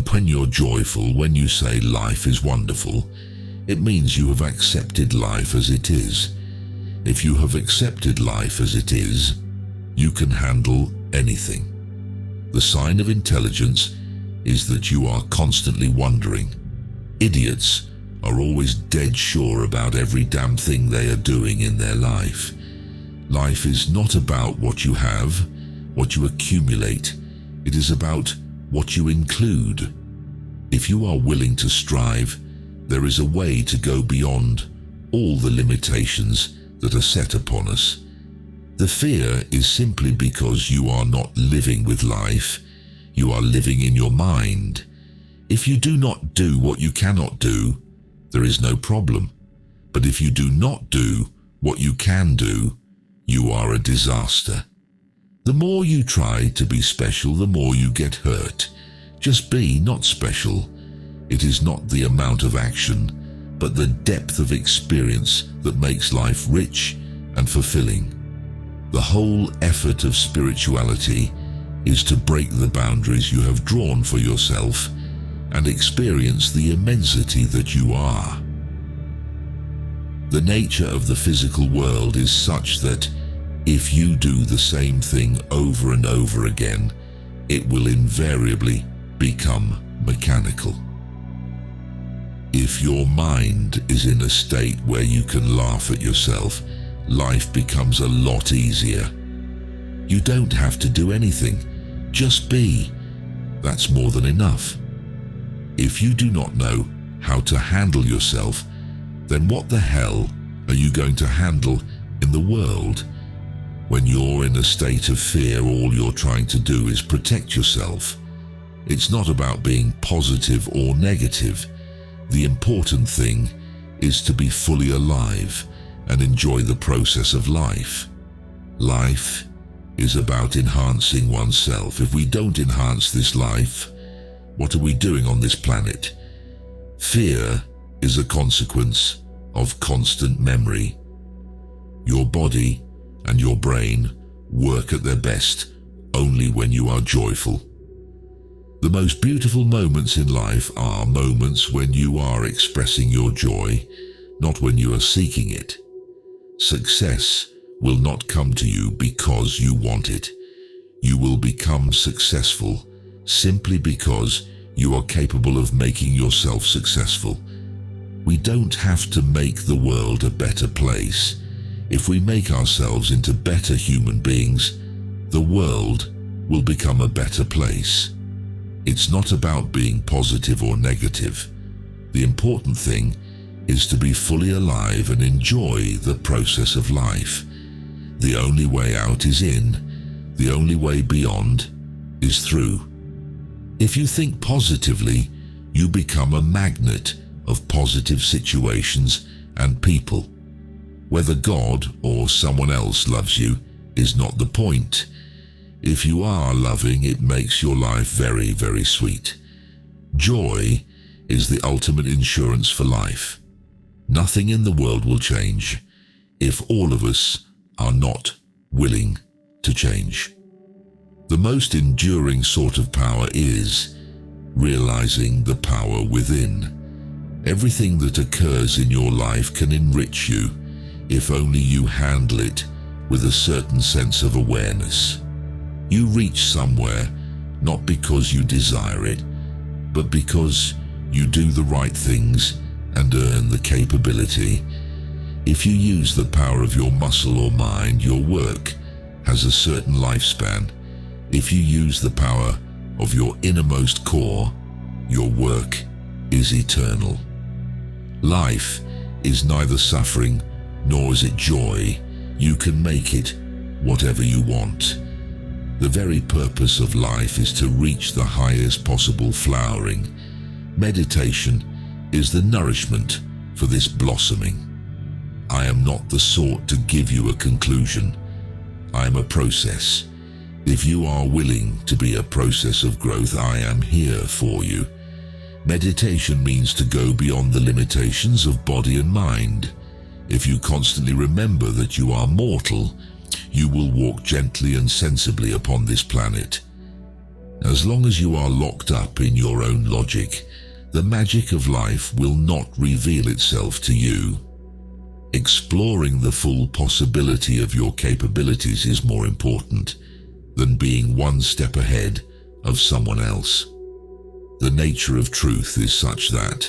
And when you're joyful, when you say life is wonderful, it means you have accepted life as it is. If you have accepted life as it is, you can handle anything. The sign of intelligence is that you are constantly wondering. Idiots are always dead sure about every damn thing they are doing in their life. Life is not about what you have, what you accumulate. It is about what you include. If you are willing to strive, there is a way to go beyond all the limitations that are set upon us. The fear is simply because you are not living with life. You are living in your mind. If you do not do what you cannot do, there is no problem. But if you do not do what you can do, you are a disaster. The more you try to be special, the more you get hurt. Just be not special. It is not the amount of action, but the depth of experience that makes life rich and fulfilling. The whole effort of spirituality is to break the boundaries you have drawn for yourself and experience the immensity that you are. The nature of the physical world is such that if you do the same thing over and over again, it will invariably become mechanical. If your mind is in a state where you can laugh at yourself, life becomes a lot easier. You don't have to do anything, just be. That's more than enough. If you do not know how to handle yourself, then what the hell are you going to handle in the world? When you're in a state of fear, all you're trying to do is protect yourself. It's not about being positive or negative. The important thing is to be fully alive and enjoy the process of life. Life is about enhancing oneself. If we don't enhance this life, what are we doing on this planet? Fear is a consequence of constant memory. Your body and your brain work at their best only when you are joyful. The most beautiful moments in life are moments when you are expressing your joy, not when you are seeking it. Success will not come to you because you want it. You will become successful simply because you are capable of making yourself successful. We don't have to make the world a better place. If we make ourselves into better human beings, the world will become a better place. It's not about being positive or negative. The important thing is to be fully alive and enjoy the process of life. The only way out is in. The only way beyond is through. If you think positively, you become a magnet of positive situations and people. Whether God or someone else loves you is not the point. If you are loving, it makes your life very, very sweet. Joy is the ultimate insurance for life. Nothing in the world will change if all of us are not willing to change. The most enduring sort of power is realizing the power within. Everything that occurs in your life can enrich you if only you handle it with a certain sense of awareness. You reach somewhere not because you desire it, but because you do the right things and earn the capability. If you use the power of your muscle or mind, your work has a certain lifespan. If you use the power of your innermost core, your work is eternal. Life is neither suffering nor is it joy. You can make it whatever you want. The very purpose of life is to reach the highest possible flowering. Meditation is the nourishment for this blossoming. I am not the sort to give you a conclusion. I am a process. If you are willing to be a process of growth, I am here for you. Meditation means to go beyond the limitations of body and mind. If you constantly remember that you are mortal, you will walk gently and sensibly upon this planet. As As long as you are locked up in your own logic, the magic of life will not reveal itself to you. Exploring the full possibility of your capabilities is more important than being one step ahead of someone else. The nature of truth is such that,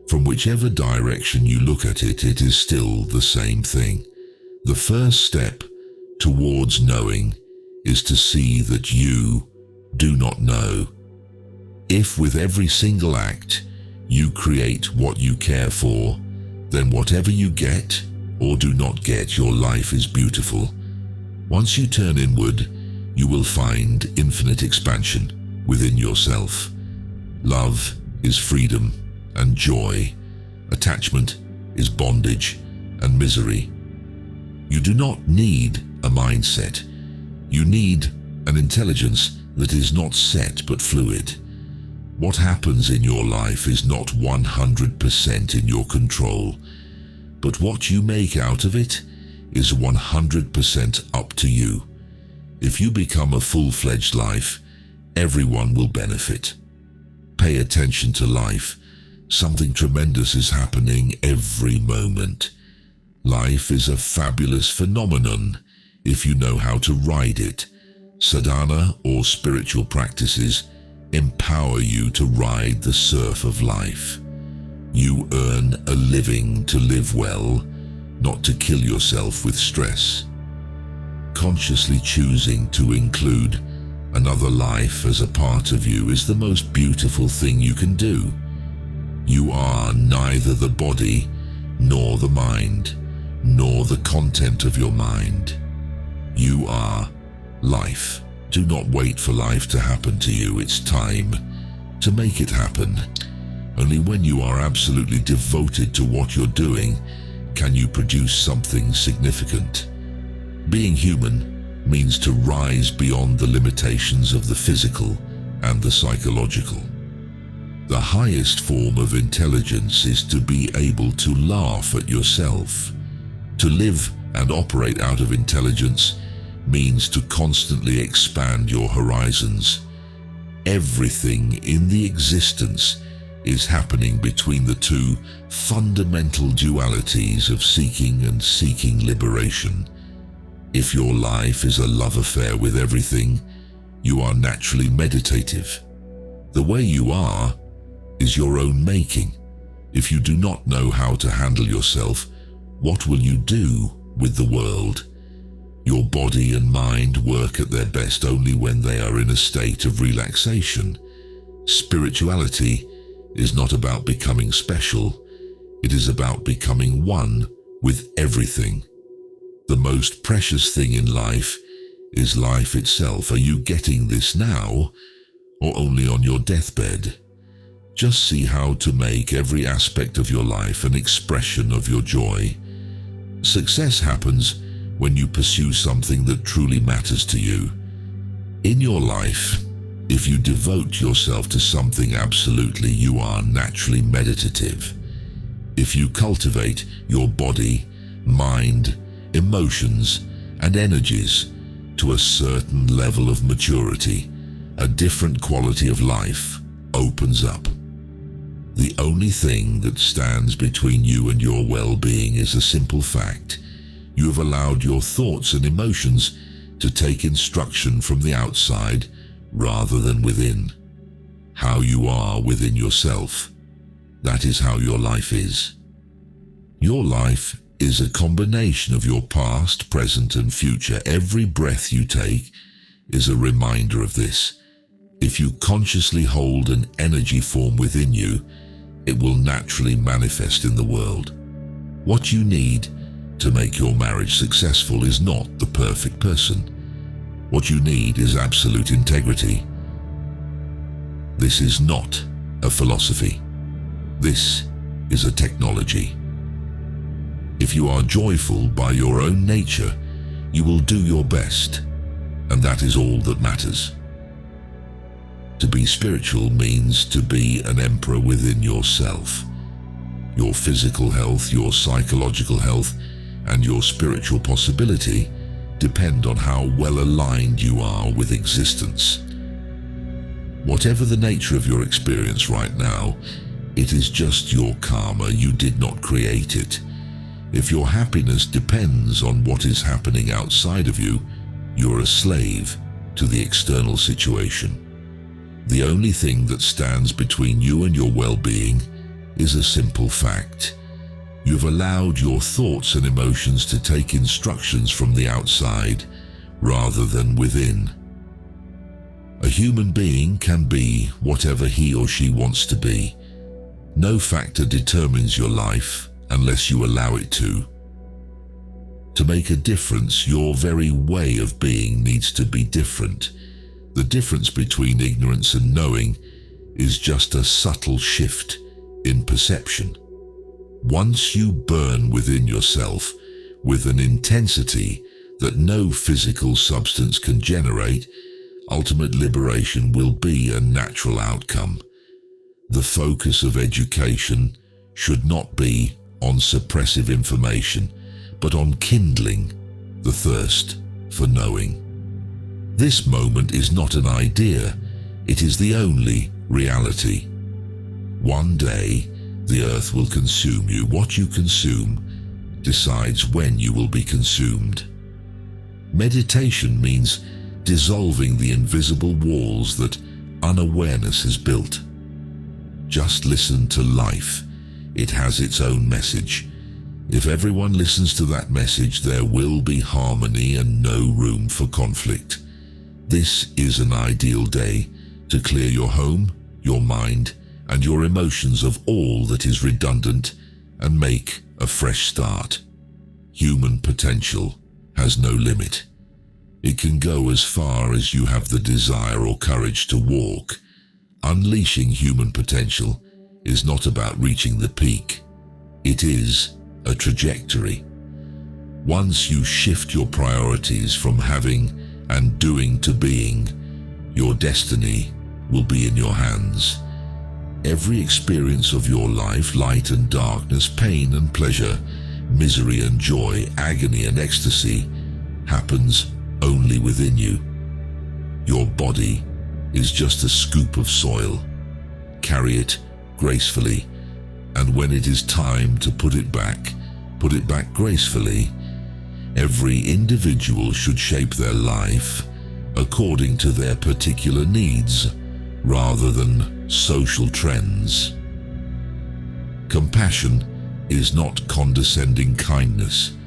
from whichever direction you look at it, it is still the same thing. The first step towards knowing is to see that you do not know. If with every single act you create what you care for, then whatever you get or do not get, your life is beautiful. Once you turn inward, you will find infinite expansion within yourself. Love is freedom and joy. Attachment is bondage and misery. You do not need a mindset. You need an intelligence that is not set but fluid. What happens in your life is not 100% in your control, but what you make out of it is 100% up to you. If you become a full-fledged life, everyone will benefit. Pay attention to life. Something tremendous is happening every moment. Life is a fabulous phenomenon if you know how to ride it. Sadhana or spiritual practices empower you to ride the surf of life. You earn a living to live well, not to kill yourself with stress. Consciously choosing to include another life as a part of you is the most beautiful thing you can do. You are neither the body, nor the mind, nor the content of your mind. You are life. Do not wait for life to happen to you. It's time to make it happen. Only when you are absolutely devoted to what you're doing can you produce something significant. Being human means to rise beyond the limitations of the physical and the psychological. The highest form of intelligence is to be able to laugh at yourself. To live and operate out of intelligence means to constantly expand your horizons. Everything in the existence is happening between the two fundamental dualities of seeking and seeking liberation. If your life is a love affair with everything, you are naturally meditative. The way you are is your own making. If you do not know how to handle yourself, what will you do with the world? Your body and mind work at their best only when they are in a state of relaxation. Spirituality is not about becoming special. It is about becoming one with everything. The most precious thing in life is life itself. Are you getting this now, or only on your deathbed? Just see how to make every aspect of your life an expression of your joy. Success happens when you pursue something that truly matters to you. In your life, if you devote yourself to something absolutely, you are naturally meditative. If you cultivate your body, mind, emotions, and energies to a certain level of maturity, a different quality of life opens up. The only thing that stands between you and your well-being is a simple fact. You have allowed your thoughts and emotions to take instruction from the outside rather than within. How you are within yourself, that is how your life is. Your life is a combination of your past, present, and future. Every breath you take is a reminder of this. If you consciously hold an energy form within you, it will naturally manifest in the world. What you need to make your marriage successful is not the perfect person. What you need is absolute integrity. This is not a philosophy. This is a technology. If you are joyful by your own nature, you will do your best, and that is all that matters. To be spiritual means to be an emperor within yourself. Your physical health, your psychological health, and your spiritual possibility depend on how well aligned you are with existence. Whatever the nature of your experience right now, it is just your karma. You did not create it. If your happiness depends on what is happening outside of you, you're a slave to the external situation. The only thing that stands between you and your well-being is a simple fact. You've allowed your thoughts and emotions to take instructions from the outside rather than within. A human being can be whatever he or she wants to be. No factor determines your life unless you allow it to. To make a difference, your very way of being needs to be different. The difference between ignorance and knowing is just a subtle shift in perception. Once you burn within yourself with an intensity that no physical substance can generate, ultimate liberation will be a natural outcome. The focus of education should not be on suppressive information, but on kindling the thirst for knowing. This moment is not an idea, it is the only reality. One day, the earth will consume you. What you consume decides when you will be consumed. Meditation means dissolving the invisible walls that unawareness has built. Just listen to life. It has its own message. If everyone listens to that message, there will be harmony and no room for conflict. This is an ideal day to clear your home, your mind, and your emotions of all that is redundant and make a fresh start. Human potential has no limit. It can go as far as you have the desire or courage to walk. Unleashing human potential is not about reaching the peak. It is a trajectory. Once you shift your priorities from having and doing to being, your destiny will be in your hands. Every experience of your life, light and darkness, pain and pleasure, misery and joy, agony and ecstasy, happens only within you. Your body is just a scoop of soil. Carry it gracefully, and when it is time to put it back gracefully. Every individual should shape their life according to their particular needs, rather than social trends. Compassion is not condescending kindness.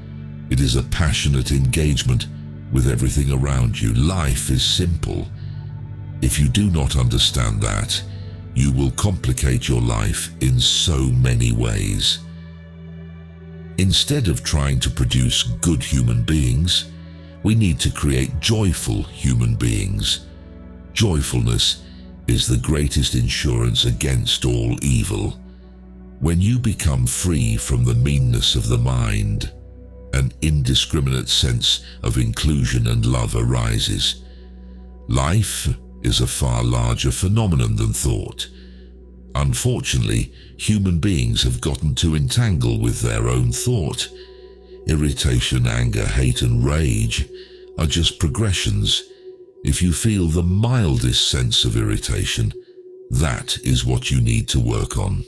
It is a passionate engagement with everything around you. Life is simple. If you do not understand that, you will complicate your life in so many ways. Instead of trying to produce good human beings, we need to create joyful human beings. Joyfulness is the greatest insurance against all evil. When you become free from the meanness of the mind, an indiscriminate sense of inclusion and love arises. Life is a far larger phenomenon than thought. Unfortunately, human beings have gotten too entangled with their own thought. Irritation, anger, hate, and rage are just progressions. If you feel the mildest sense of irritation, that is what you need to work on.